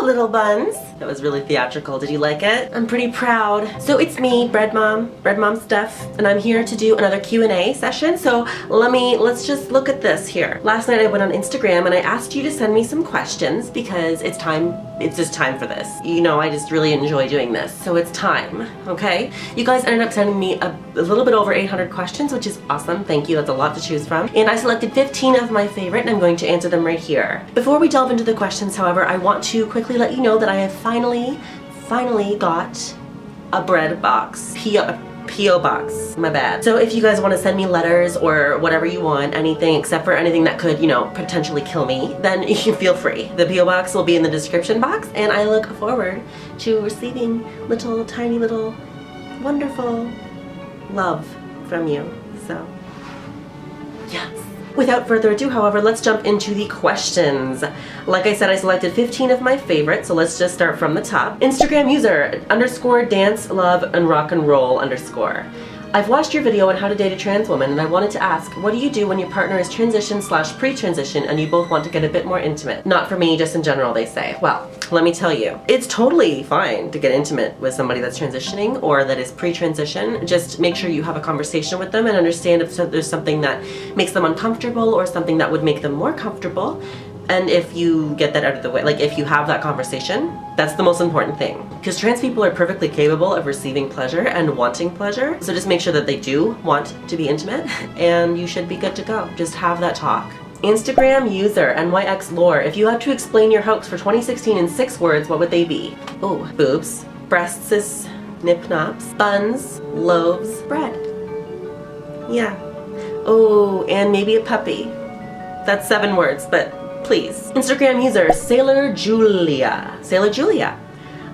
little buns. That was really theatrical. Did you like it? I'm pretty proud. So it's me, Bread Mom Stuff, and I'm here to do another Q&A session. So let's just look at this here. Last night I went on Instagram and I asked you to send me some questions because it's just time for this. You know, I just really enjoy doing this, so it's time, okay? You guys ended up sending me a little bit over 800 questions, which is awesome. Thank you, that's a lot to choose from. And I selected 15 of my favorite and I'm going to answer them right here. Before we delve into the questions, however, I want to quickly let you know that I have finally got a bread box. P.O. box, my bad. So if you guys want to send me letters or whatever you want, anything except for anything that could, you know, potentially kill me, then you can feel free. The P.O. box will be in the description box, and I look forward to receiving little, tiny little, wonderful love from you. So, yes. Without further ado, however, let's jump into the questions. Like I said, I selected 15 of my favorites, so let's just start from the top. Instagram user _dance love and rock and roll _. I've watched your video on how to date a trans woman, and I wanted to ask, what do you do when your partner is transition/pre-transition and you both want to get a bit more intimate? Not for me, just in general, they say. Well, let me tell you, it's totally fine to get intimate with somebody that's transitioning or that is pre-transition. Just make sure you have a conversation with them and understand if there's something that makes them uncomfortable or something that would make them more comfortable. And if you get that out of the way, like if you have that conversation, that's the most important thing. Because trans people are perfectly capable of receiving pleasure and wanting pleasure. So just make sure that they do want to be intimate and you should be good to go. Just have that talk. Instagram user NYXLore, if you had to explain your hoax for 2016 in 6 words, what would they be? Oh, boobs, breasts, nip-nops, buns, loaves, bread. Yeah. Oh, and maybe a puppy. That's 7 words, but please. Instagram user Sailor Julia.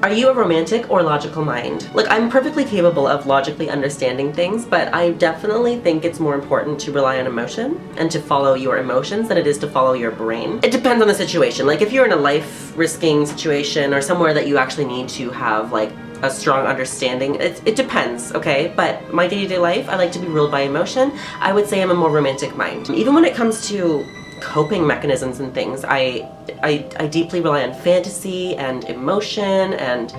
Are you a romantic or logical mind? Look, I'm perfectly capable of logically understanding things, but I definitely think it's more important to rely on emotion and to follow your emotions than it is to follow your brain. It depends on the situation. Like if you're in a life-risking situation or somewhere that you actually need to have like a strong understanding, it depends, okay? But my day-to-day life, I like to be ruled by emotion. I would say I'm a more romantic mind. Even when it comes to coping mechanisms and things, I deeply rely on fantasy and emotion and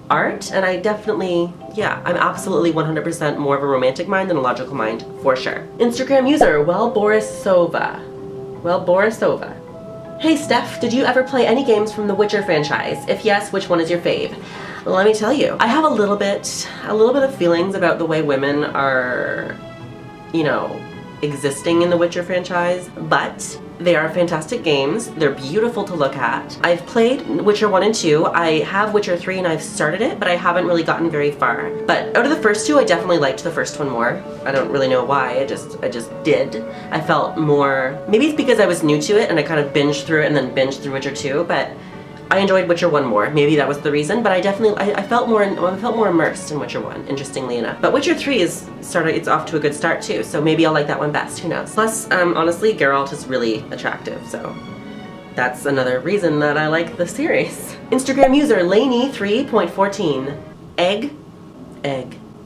art, and I definitely, yeah, I'm absolutely 100% more of a romantic mind than a logical mind, for sure. Instagram user Borisova. Hey Steph, did you ever play any games from the Witcher franchise? If yes, which one is your fave? Let me tell you, I have a little bit of feelings about the way women are, you know, existing in the Witcher franchise, but they are fantastic games. They're beautiful to look at. I've played Witcher 1 and 2. I have Witcher 3 and I've started it, but I haven't really gotten very far. But out of the first 2, I definitely liked the first one more. I don't really know why, I just did. I felt more, maybe it's because I was new to it and I kind of binged through it and then binged through Witcher 2, but I enjoyed Witcher 1 more. Maybe that was the reason, but I felt more immersed in Witcher 1, interestingly enough. But Witcher 3 it's off to a good start too, so maybe I'll like that one best, who knows. Plus, honestly, Geralt is really attractive, so that's another reason that I like the series. Instagram user Laney3.14. Egg.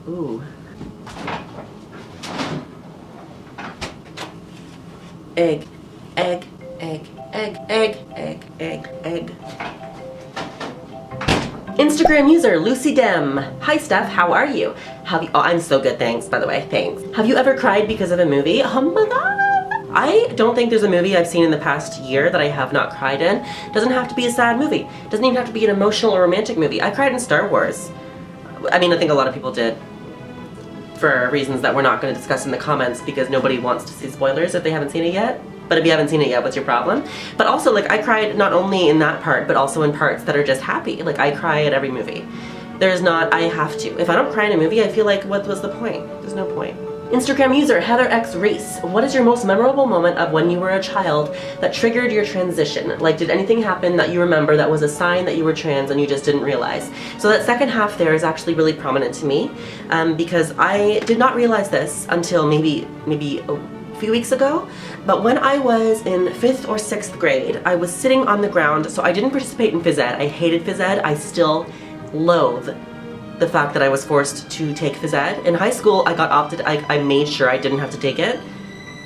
Ooh. Egg. Instagram user Lucy Dem. Hi Steph, how are you? Oh, I'm so good, thanks, by the way, thanks. Have you ever cried because of a movie? Oh my god! I don't think there's a movie I've seen in the past year that I have not cried in. Doesn't have to be a sad movie. Doesn't even have to be an emotional or romantic movie. I cried in Star Wars. I mean, I think a lot of people did, for reasons that we're not going to discuss in the comments because nobody wants to see spoilers if they haven't seen it yet. But if you haven't seen it yet, what's your problem? But also, like, I cried not only in that part, but also in parts that are just happy. Like, I cry at every movie. There's not, I have to. If I don't cry in a movie, I feel like, what was the point? There's no point. Instagram user Heather X Reese. What is your most memorable moment of when you were a child that triggered your transition? Like, did anything happen that you remember that was a sign that you were trans and you just didn't realize? So that second half there is actually really prominent to me because I did not realize this until maybe a few weeks ago, but when I was in 5th or 6th grade, I was sitting on the ground, so I didn't participate in phys ed. I hated phys ed. I still loathe the fact that I was forced to take phys ed. In high school, I made sure I didn't have to take it.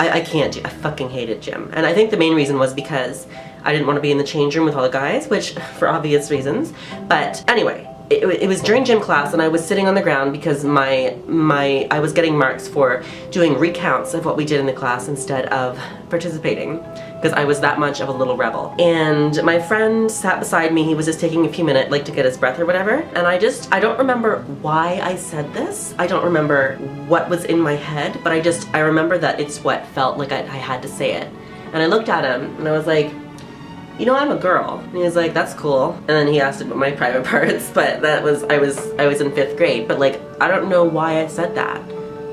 I fucking hated gym. And I think the main reason was because I didn't want to be in the change room with all the guys, which for obvious reasons. But anyway, it was during gym class, and I was sitting on the ground because I was getting marks for doing recounts of what we did in the class instead of participating, because I was that much of a little rebel. And my friend sat beside me. He was just taking a few minutes, like, to get his breath or whatever. And I don't remember why I said this. I don't remember what was in my head, but I remember that it's what felt like I had to say it. And I looked at him and I was like, you know, I'm a girl. And he was like, that's cool. And then he asked about my private parts, but I was in 5th grade. But like, I don't know why I said that.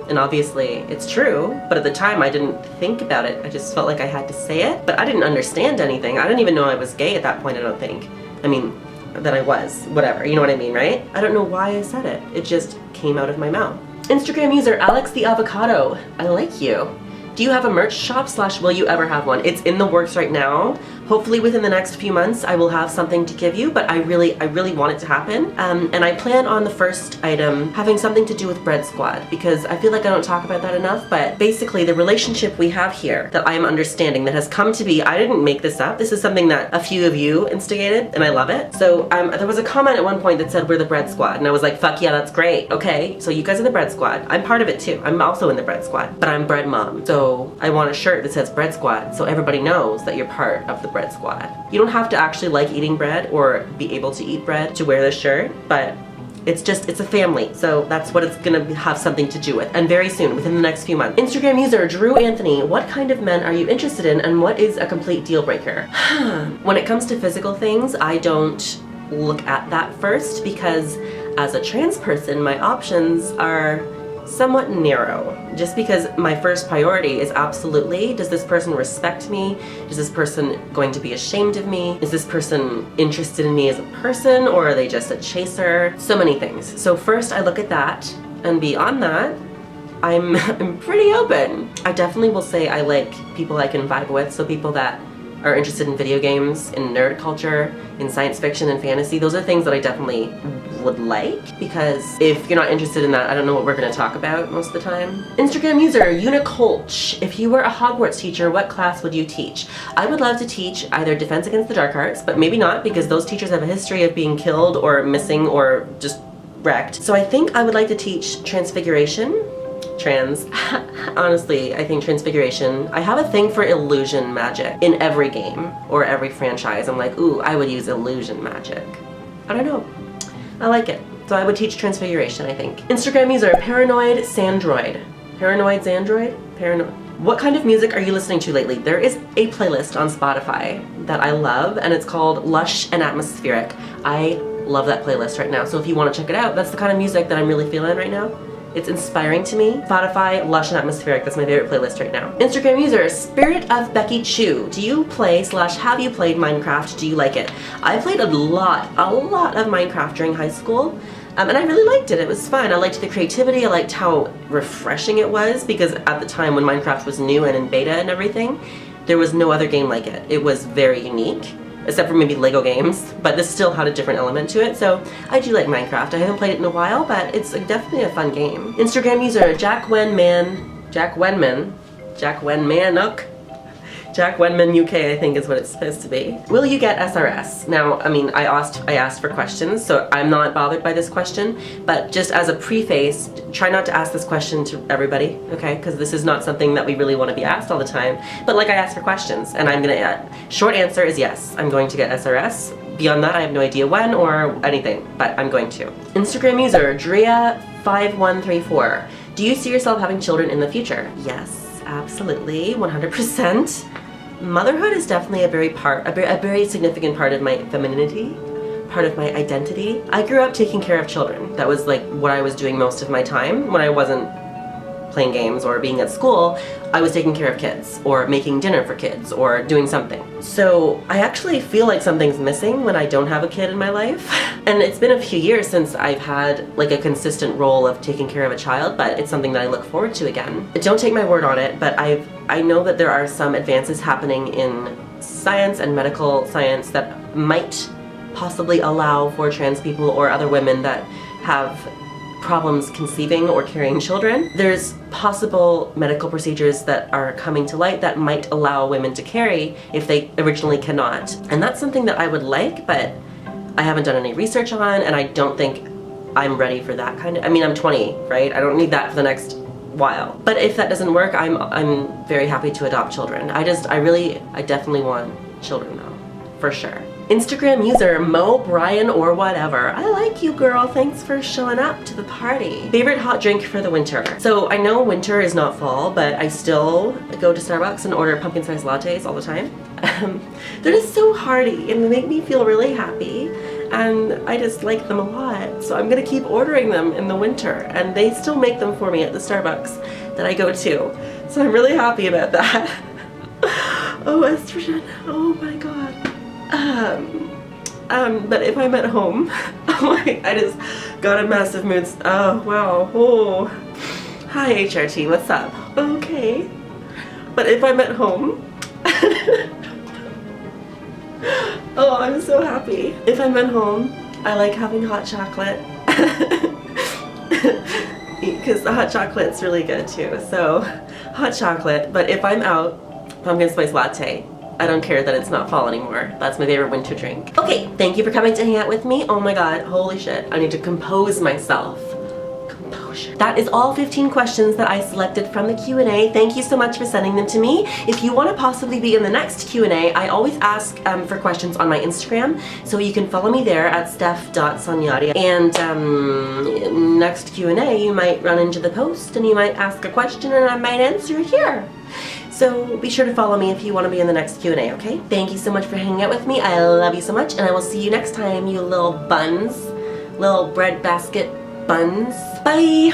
And obviously it's true, but at the time I didn't think about it. I just felt like I had to say it, but I didn't understand anything. I didn't even know I was gay at that point, I don't think. I mean, that I was, whatever, you know what I mean, right? I don't know why I said it. It just came out of my mouth. Instagram user Alex the Avocado, I like you. Do you have a merch shop / will you ever have one? It's in the works right now. Hopefully within the next few months I will have something to give you, but I really want it to happen. And I plan on the first item having something to do with Bread Squad, because I feel like I don't talk about that enough, but basically the relationship we have here that I'm understanding that has come to be, I didn't make this up, this is something that a few of you instigated, and I love it. So there was a comment at one point that said we're the Bread Squad, and I was like, fuck yeah, that's great. Okay, so you guys are the Bread Squad. I'm part of it too. I'm also in the Bread Squad, but I'm Bread Mom. So I want a shirt that says Bread Squad so everybody knows that you're part of the Bread Squad. You don't have to actually like eating bread or be able to eat bread to wear this shirt, but it's a family. So that's what it's gonna have something to do with. And very soon, within the next few months. Instagram user Drew Anthony, what kind of men are you interested in and what is a complete deal breaker? When it comes to physical things, I don't look at that first, because as a trans person, my options are somewhat narrow, just because my first priority is absolutely, does this person respect me? Is this person going to be ashamed of me? Is this person interested in me as a person, or are they just a chaser? So many things. So first I look at that, and beyond that, I'm pretty open. I definitely will say I like people I can vibe with, so people that are interested in video games, in nerd culture, in science fiction and fantasy. Those are things that I definitely would like, because if you're not interested in that, I don't know what we're going to talk about most of the time. Instagram user Unicolch, if you were a Hogwarts teacher, what class would you teach? I would love to teach either Defense Against the Dark Arts, but maybe not, because those teachers have a history of being killed or missing or just wrecked. So I think I would like to teach Transfiguration. Honestly, I think Transfiguration. I have a thing for illusion magic in every game or every franchise. I'm like, ooh, I would use illusion magic. I don't know. I like it. So I would teach Transfiguration, I think. Instagram user Paranoid Sandroid. Paranoid Sandroid? Paranoid. What kind of music are you listening to lately? There is a playlist on Spotify that I love, and it's called Lush and Atmospheric. I love that playlist right now. So if you want to check it out, that's the kind of music that I'm really feeling right now. It's inspiring to me. Spotify, Lush and Atmospheric, that's my favorite playlist right now. Instagram user, Spirit of Becky Chu. Do you play / have you played Minecraft? Do you like it? I played a lot of Minecraft during high school. And I really liked it. It was fun. I liked the creativity. I liked how refreshing it was, because at the time when Minecraft was new and in beta and everything, there was no other game like it. It was very unique, except for maybe Lego games, but this still had a different element to it. So I do like Minecraft. I haven't played it in a while, but it's definitely a fun game. Instagram user Jack Wenman UK, I think is what it's supposed to be. Will you get SRS? Now, I mean, I asked for questions, so I'm not bothered by this question, but just as a preface, try not to ask this question to everybody, okay? Because this is not something that we really want to be asked all the time. But like, I asked for questions, and I'm gonna, short answer is yes, I'm going to get SRS. Beyond that, I have no idea when or anything, but I'm going to. Instagram user Drea5134. Do you see yourself having children in the future? Yes, absolutely, 100%. Motherhood is definitely a very significant part of my femininity, part of my identity. I grew up taking care of children. That was like what I was doing most of my time when I wasn't playing games or being at school. I was taking care of kids or making dinner for kids or doing something. So I actually feel like something's missing when I don't have a kid in my life. And it's been a few years since I've had like a consistent role of taking care of a child, but it's something that I look forward to again. Don't take my word on it, but I know that there are some advances happening in science and medical science that might possibly allow for trans people or other women that have problems conceiving or carrying children. There's possible medical procedures that are coming to light that might allow women to carry if they originally cannot. And that's something that I would like, but I haven't done any research on, and I don't think I'm ready for that kind of, I mean, I'm 20, right? I don't need that for the next while. But if that doesn't work, I'm very happy to adopt children. I definitely want children though, for sure. Instagram user Mo Brian or whatever. I like you, girl. Thanks for showing up to the party. Favorite hot drink for the winter. So I know winter is not fall, but I still go to Starbucks and order pumpkin spice lattes all the time. They're just so hearty and they make me feel really happy, and I just like them a lot. So I'm gonna keep ordering them in the winter, and they still make them for me at the Starbucks that I go to. So I'm really happy about that. Oh, estrogen. Oh my god. But if I'm at home, I just got a massive mood. Oh, wow. Oh. Hi, HRT. What's up? Okay. But if I'm at home, oh, I'm so happy. If I'm at home, I like having hot chocolate. Because the hot chocolate's really good too. So, hot chocolate. But if I'm out, pumpkin spice latte. I don't care that it's not fall anymore. That's my favorite winter drink. Okay, thank you for coming to hang out with me. Oh my god, holy shit. I need to compose myself. Composure. That is all 15 questions that I selected from the Q&A. Thank you so much for sending them to me. If you want to possibly be in the next Q&A, I always ask for questions on my Instagram, so you can follow me there at steph.sonyari. And next Q&A, you might run into the post and you might ask a question and I might answer it here. So be sure to follow me if you want to be in the next Q&A, okay? Thank you so much for hanging out with me. I love you so much, and I will see you next time, you little buns. Little bread basket buns. Bye!